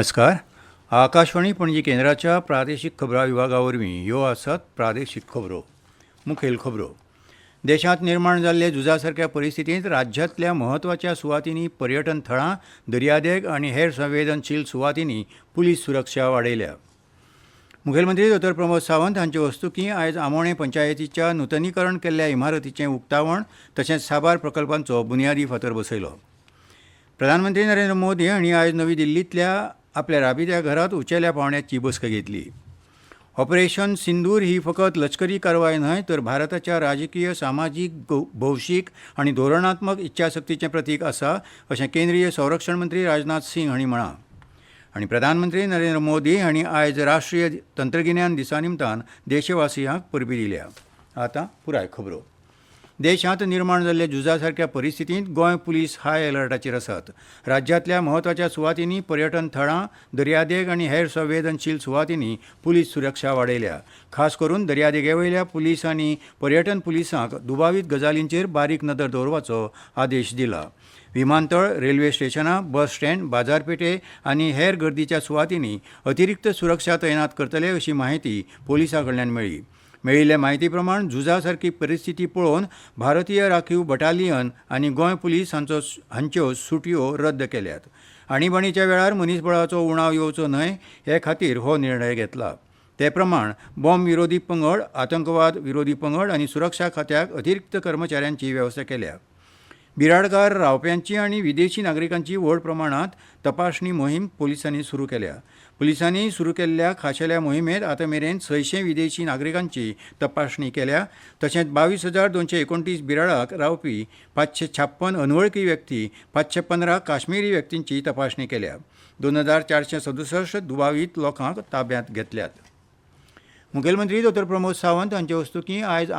नमस्कार. आकाशवाणी पणजी केंद्राच्या प्रादेशीक खबरां विभागा वरवीं ह्यो आसात प्रादेशीक खबरो. मुखेल खबरो. देशांत निर्माण जाल्ले झुजा सारक्या परिस्थितींत राज्यांतल्या म्हत्वाच्या सुवातींनी पर्यटन थळां, दर्यादेग आनी हेर संवेदनशील सुवातींनी पुलीस सुरक्षा वाडयल्या. मुखेलमंत्री डॉ प्रमोद सावंत हांचे हस्तुकीं आयज आमोणे पंचायतीच्या नूतनीकरण केल्ल्या इमारतीचें उक्तावण तशेंच साबार प्रकल्पांचो बुनयादी फातर बसयलो. प्रधानमंत्री नरेंद्र मोदी हांणी आयज नवी दिल्लींतल्या आपल्या राबित्या घरांत उंचेल्या पावंड्याची बसका घेतली. ऑपरेशन सिंदूर ही फकत लश्करी कारवाय न्हय तर भारताच्या राजकीय, सामाजीक, भौशीक आनी धोरणात्मक इच्छाशक्तीचें प्रतीक आसा अशें केंद्रीय संरक्षण मंत्री राजनाथ सिंग हांणी म्हळां. आनी प्रधानमंत्री नरेंद्र मोदी हांणी आयज राष्ट्रीय तंत्रगिन्यान दिसा निमतान देशवासियांक परबी दिल्या. आतां पुराय खबरो. देशांत निर्माण जाल्ल्या झुजा सारक्या परिस्थितींत गोंय पुलीस हाय अलर्टाचेर आसात. राज्यांतल्या म्हत्वाच्या सुवातींनी पर्यटन थळां, दर्यादेग आनी हेर संवेदनशील सुवातींनी पुलीस सुरक्षा वाडयल्या. खास करून दर्यादेगेवयल्या पुलीस आनी पर्यटन पुलिसांक दुबावीत गजालींचेर बारीक नदर दवरपाचो आदेश दिला. विमानतळ, रेल्वे स्टेशनां, बस स्टँड, बाजारपेठे आनी हेर गर्दीच्या सुवातींनी अतिरिक्त सुरक्षा तैनात करतले अशी माहिती पुलिसां कडल्यान मेळ्ळी. मेळिल्ले म्हायती प्रमाण झुजा सारकी परिस्थिती पळोवन भारतीय राखीव बटालियन आनी गोंय पुलीस हांच्यो सुटयो रद्द केल्यात. आणिबाणीच्या वेळार मनीसबळाचो उणाव येवचो न्हय हे खातीर हो निर्णय घेतला. ते प्रमाण बॉम्ब विरोधी पंगड, आतंकवाद विरोधी पंगड आनी सुरक्षा खात्याक अतिरिक्त कर्मचाऱ्यांची वेवस्था केल्या. बिराडकार रावप्यांची आनी विदेशी नागरिकांची व्हड प्रमाणांत तपासणी मोहीम पुलिसांनी सुरू केल्या. पुलिसांनी सुरू केल्ल्या खाशेल्या मोहिमेंत आतां मेरेन 600 विदेशी नागरिकांची तपासणी केल्या. तशेंच 22,229 बिराडाक रावपी 556 अनवळखी व्यक्ती, 515 काश्मीरी व्यक्तींची तपासणी केल्या. 2,467 दुबावीत लोकांक ताब्यांत घेतल्यात. मुखेलमंत्री डॉ प्रमोद सावंत हांचे हस्तुकीं आयज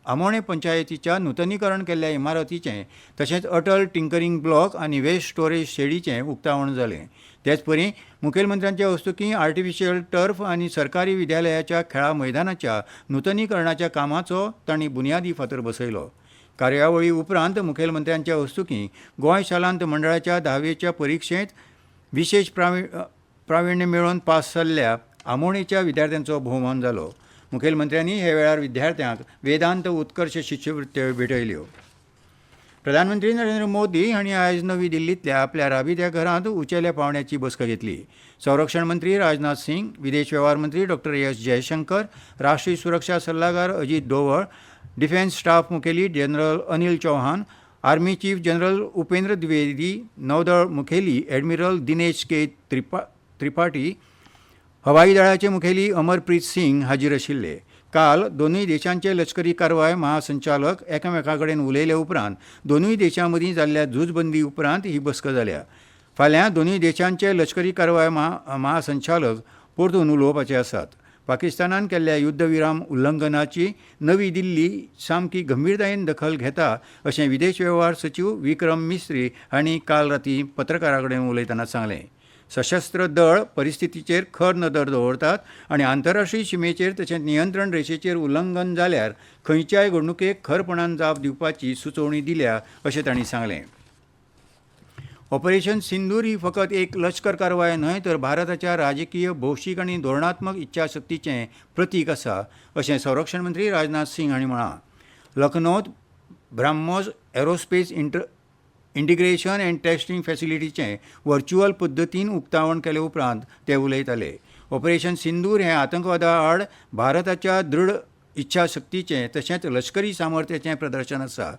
आमोणे पंचायतीच्या नूतनीकरण केल्ल्या इमारतीचें तशेंच अटल टिंकरिंग ब्लॉक आनी वेस्ट स्टोरेज शेडीचें उक्तावण जालें. तेच परी मुखेलमंत्र्यांच्या हस्तुकीं आर्टिफिशियल टर्फ आनी सरकारी विद्यालयाच्या खेळा मैदानाच्या नूतनीकरणाच्या कामाचो तांणी बुनयादी फातर बसयलो. कार्यावळी उपरांत मुखेलमंत्र्यांच्या हस्तुकीं गोंय शालांत मंडळाच्या 10वेच्या परिक्षेंत विशेष प्राविण्य मेळोवन पास जाल्ल्या आमोणेच्या विद्यार्थ्यांचो भोवमान जालो. मुखेलमंत्र्यांनी हे वेळार विद्यार्थ्यांक वेदांत उत्कर्श शिश्यवृत्त्यो भेटयल्यो. प्रधानमंत्री नरेंद्र मोदी हांणी आयज नवी दिल्लींतल्या आपल्या राबित्या घरांत उंचेल्या पावंड्याची बसका घेतली. संरक्षण मंत्री राजनाथ सिंग, विदेश वेव्हार मंत्री डॉ एस जयशंकर, राष्ट्रीय सुरक्षा सल्लागार अजीत डोवळ, डिफेन्स स्टाफ मुखेली general Anil Chauhan, army chief general Upendra Dwivedi, नौदळ मुखेली एडमिरल दिनेश के त्रिपाठी, हवाई दळाचे मुखेली अमरप्रीत सिंग हाजीर आशिल्ले. काल दोनूय देशांचे लश्करी कारवाय महासंचालक एकामेका कडेन उलयले उपरांत दोनूय देशां मदीं जाल्ल्या झुजबंदी उपरांत ही बसका जाल्या. फाल्यां दोनूय देशांचे लश्करी कारवाय महासंचालक परतून उलोवपाचे आसात. पाकिस्तानान केल्ल्या युद्धविराम उल्लंघनाची नवी दिल्ली सामकी गंभीरतायेन दखल घेता अशें विदेश वेव्हार सचीव विक्रम मिस्री हांणी काल रातीं पत्रकारां कडेन उलयतना सांगलें. सशस्त्र दळ परिस्थितीचेर खर नदर दवरतात आनी आंतरराष्ट्रीय शिमेचेर तशेंच नियंत्रण रेषेचेर उल्लंघन जाल्यार खंयच्याय घडणुकेक खरपणान जाप दिवपाची सुचोवणी दिल्या अशें तांणी सांगलें. ऑपरेशन सिंदूर ही फकत एक लश्कर कारवाय न्हय तर भारताच्या राजकीय, भौशीक आनी धोरणात्मक इच्छाशक्तीचें प्रतीक आसा अशें संरक्षण मंत्री राजनाथ सिंग हांणी म्हळां. लखनौत BrahMos aerospace integration and testing फॅसिलिटीचें व्हर्च्युअल पद्दतीन उक्तावण केले उपरांत ते उलयताले. ऑपरेशन सिंदूर हें आतंकवादा आड भारताच्या दृढ इच्छाशक्तीचें तशेंच लश्करी सामर्थ्याचें प्रदर्शन आसा.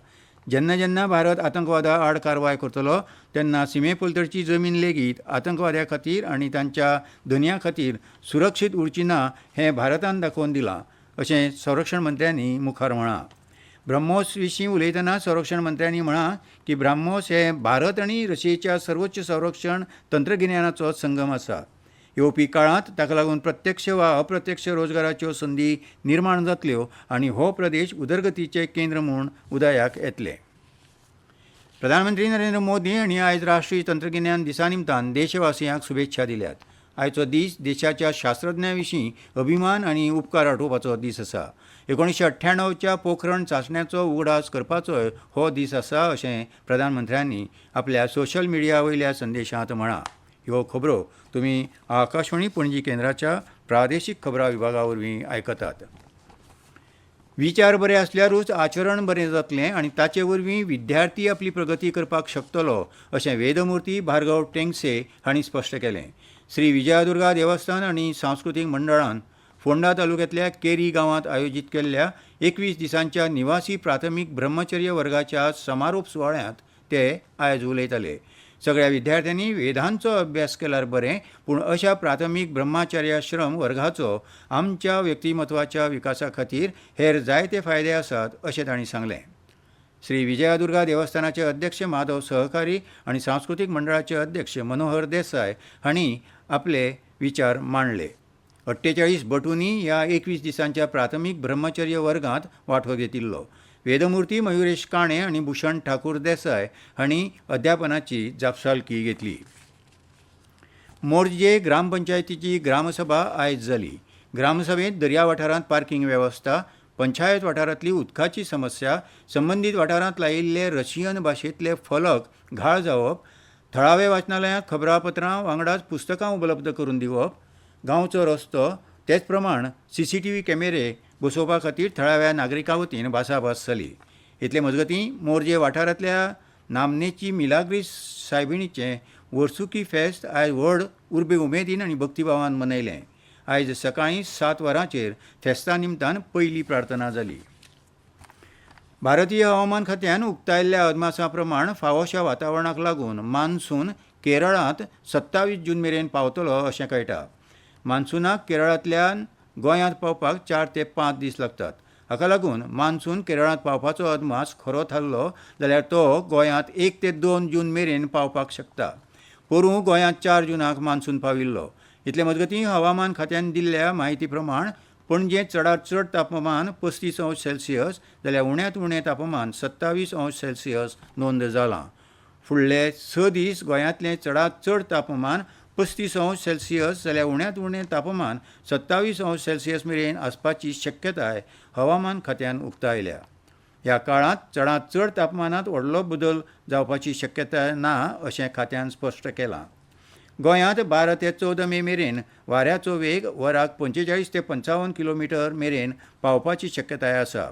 जेन्ना जेन्ना भारत आतंकवादा आड कारवाय करतलो तेन्ना शिमेपलतडची जमीन लेगीत आतंकवाद्यां खातीर आनी तांच्या धन्यां खातीर सुरक्षीत उरची ना हें भारतान दाखोवन दिलां अशें संरक्षण मंत्र्यांनी मुखार म्हळां. ब्रह्मोस विशीं उलयतना संरक्षण मंत्र्यांनी म्हळां की ब्राह्मोस हे भारत आनी रशियेच्या सर्वोच्च संरक्षण तंत्रगिन्यानाचो संगम आसा. येवपी काळांत ताका लागून प्रत्यक्ष वा अप्रत्यक्ष रोजगाराच्यो संदी निर्माण जातल्यो आनी हो प्रदेश उदरगतीचें केंद्र म्हूण उदयाक येतले. प्रधानमंत्री नरेंद्र मोदी हांणी आयज राष्ट्रीय तंत्रगिन्यान दिसा निमतान देशवासियांक शुभेच्छा दिल्यात. आयचो दीस देशाच्या शास्त्रज्ञां विशीं अभिमान आनी उपकार आठोवपाचो दीस आसा. 1998च्या पोखरण चांचण्याचो उगडास करपाचोय हो दीस आसा अशें प्रधानमंत्र्यांनी आपल्या सोशल मिडिया वयल्या संदेशांत म्हळां. ह्यो खबरो तुमी आकाशवाणी पणजी केंद्राच्या प्रादेशीक खबरां विभागा वरवीं आयकतात. विचार बरे आसल्यारूच आचरण बरें जातलें आनी ताचे वरवीं विद्यार्थी आपली प्रगती करपाक शकतलो अशें वेदमुर्ती भार्गव टेंगसे हांणी स्पश्ट केलें. श्री विजयादुर्गा देवस्थान आनी सांस्कृतीक मंडळान फोंडा तालुक्यांतल्या केरी गांवांत आयोजीत केल्ल्या 21 दिसांच्या निवासी प्राथमीक ब्रह्मचर्य वर्गाच्या समारोप सुवाळ्यांत ते आयज उलयताले. सगळ्या विद्यार्थ्यांनी वेदांचो अभ्यास केल्यार बरें, पूण अशा प्राथमीक ब्रह्मचर्याश्रम वर्गाचो आमच्या व्यक्तिमत्वाच्या विकासा खातीर हेर जायते फायदे आसात अशें तांणी सांगलें. श्री विजयादुर्गा देवस्थानाचे अध्यक्ष माधव सहकारी आनी सांस्कृतीक मंडळाचे अध्यक्ष मनोहर देसाय हांणी आपले विचार मांडले. 48 बटूंनी ह्या 21 दिसांच्या प्राथमीक ब्रह्मचर्य वर्गांत वांटो घेतिल्लो. वेदमुर्ती मयुरेश काणे आनी भूषण ठाकूर देसाय हांणी अध्यापनाची जापसालकी घेतली. मोरजे ग्रामपंचायतीची ग्रामसभा आयज जाली. ग्रामसभेंत दर्या वाठारांत पार्किंग वेवस्था, पंचायत वाठारांतली उदकाची समस्या, संबंदीत वाठारांत लायिल्ले रशियन भाशेंतले फलक घाळ जावप, थळावे वाचनालयांत खबरापत्रां वांगडाच पुस्तकां उपलब्ध करून दिवप, गांवचो रस्तो, तेच प्रमाण CCTV कॅमेरे बसोवपा खातीर थळाव्या नागरिकां वतीन भासाभास जाली. इतले मजगतीं मोरजे वाठारांतल्या नामनेची मिलाग्रीस सायबिणीचें वर्सुकी फेस्त आयज व्हड उर्बे उमेदीन आनी भक्तिभावान मनयलें. आयज सकाळीं 7 वरांचेर फेस्ता निमतान पयली प्रार्थना जाली. भारतीय हवामान खात्यान उक्तायल्ल्या अदमासा प्रमाण फावोशा वातावरणाक लागून मान्सून केरळांत 27 जून मेरेन पावतलो अशें कळटा. मान्सूनाक केरळांतल्यान गोंयांत पावपाक 4 ते 5 दीस लागतात. हाका लागून मान्सून केरळांत पावपाचो अदमास खरो थारलो जाल्यार तो गोंयांत 1 ते 2 जून मेरेन पावपाक शकता. पोरूं गोंयांत 4 जूनाक मान्सून पाविल्लो. इतले मजगतीं हवामान खात्यान दिल्ल्या म्हायती प्रमाण पणजेंत चडांत चड तापमान 35°C जाल्यार उण्यांत उणें तापमान 27°C नोंद जालां. फुडले 6 दीस गोंयांतलें चडांत चड तापमान 35°C जाल्यार उण्यांत उणें तापमान 27°C मेरेन आसपाची शक्यताय हवामान खात्यान उक्तायल्या. ह्या काळांत चडांत चड तापमानांत व्हडलो बदल जावपाची शक्यताय ना अशें खात्यान स्पश्ट केलां. गोंयांत 12 ते 14 मे मेरेन वाऱ्याचो वेग वराक 45 ते 55 किलोमीटर मेरेन पावपाची शक्यताय आसा.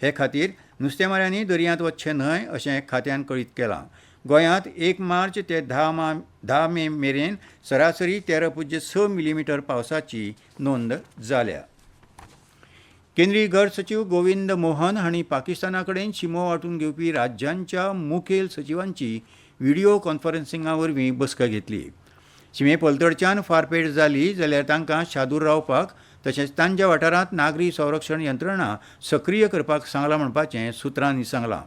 हे खातीर नुस्तेमाऱ्यांनी दर्यांत वचचें न्हय अशें खात्यान कळीत केलां. गोंयांत 1 मार्च ते 10 मे मेरेन सरासरी 13.6 मिलीमीटर पावसाची नोंद जाल्या. केंद्रीय घर सचिव गोविंद मोहन हांणी पाकिस्ताना कडेन शिमो वांटून घेवपी राज्यांच्या मुखेल सचिवांची व्हिडिओ कॉन्फरन्सिंगा वरवीं बसका घेतली. शिमे पलतडच्यान फारपेट जाली जाल्यार तांकां शादूर रावपाक तशेंच तांच्या वाठारांत नागरी संरक्षण यंत्रणा सक्रीय करपाक सांगलां म्हणपाचें सुत्रांनी सांगलां.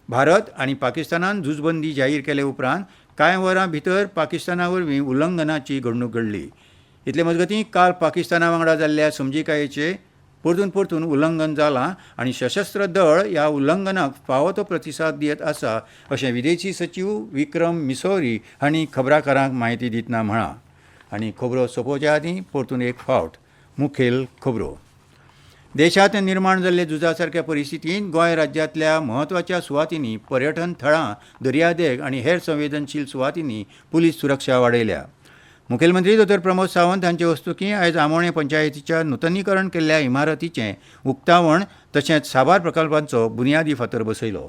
भारत आनी पाकिस्तानान झुजबंदी जाहीर केले उपरांत कांय वरां भितर पाकिस्ताना वरवीं उल्लंघनाची घडणूक घडली. इतले मजगतीं काल पाकिस्ताना वांगडा जाल्ल्या समजिकायेचें परतून उल्लंघन जालां आनी सशस्त्र दळ ह्या उल्लंघनाक फावो तो प्रतिसाद दियत आसा अशें विदेशी सचीव विक्रम मिसौरी हांणी खबराकारांक म्हायती दितना म्हळां. आनी खबरो सोंपोवचे आदीं परतून एक फावट मुखेल खबरो. देशांत निर्माण जाल्ले झुजा सारक्या परिस्थितींत गोंय राज्यांतल्या म्हत्वाच्या सुवातींनी पर्यटन थळां, दर्यादेग आनी हेर संवेदनशील सुवातींनी पुलीस सुरक्षा वाडयल्या. मुखेलमंत्री दोतोर प्रमोद सावंत हांचे हस्तुकीं आयज आमोणे पंचायतीच्या नूतनीकरण केल्ल्या इमारतीचें उक्तावण तशेंच साबार प्रकल्पांचो बुनयादी फातर बसयलो.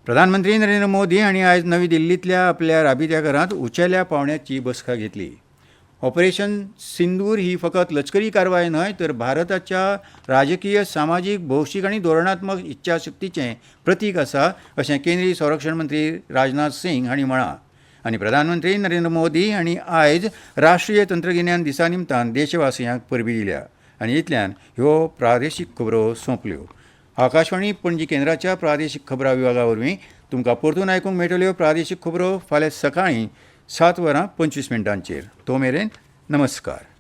प्रधानमंत्री नरेंद्र मोदी हांणी आयज नवी दिल्लींतल्या आपल्या राबित्या घरांत उंचेल्या पावंड्याची बसका घेतली. ऑपरेशन सिंदूर ही फकत लश्करी कारवाय न्हय तर भारताच्या राजकीय, सामाजीक, भौशीक आनी धोरणात्मक इच्छाशक्तीचें प्रतीक आसा अशें केंद्रीय संरक्षण मंत्री राजनाथ सिंग हांणी म्हळां. आनी प्रधानमंत्री नरेंद्र मोदी हांणी आयज राष्ट्रीय तंत्रगिन्यान दिसा निमतान देशवासियांक परबी दिल्या. आनी इतल्यान ह्यो प्रादेशीक खबरो सोंपल्यो. आकाशवाणी पणजी केंद्राच्या प्रादेशीक खबरां विभागा वरवीं तुमकां परतून आयकूंक मेळटल्यो प्रादेशीक खबरो फाल्यां सकाळीं 7:25 तो मेरेन नमस्कार.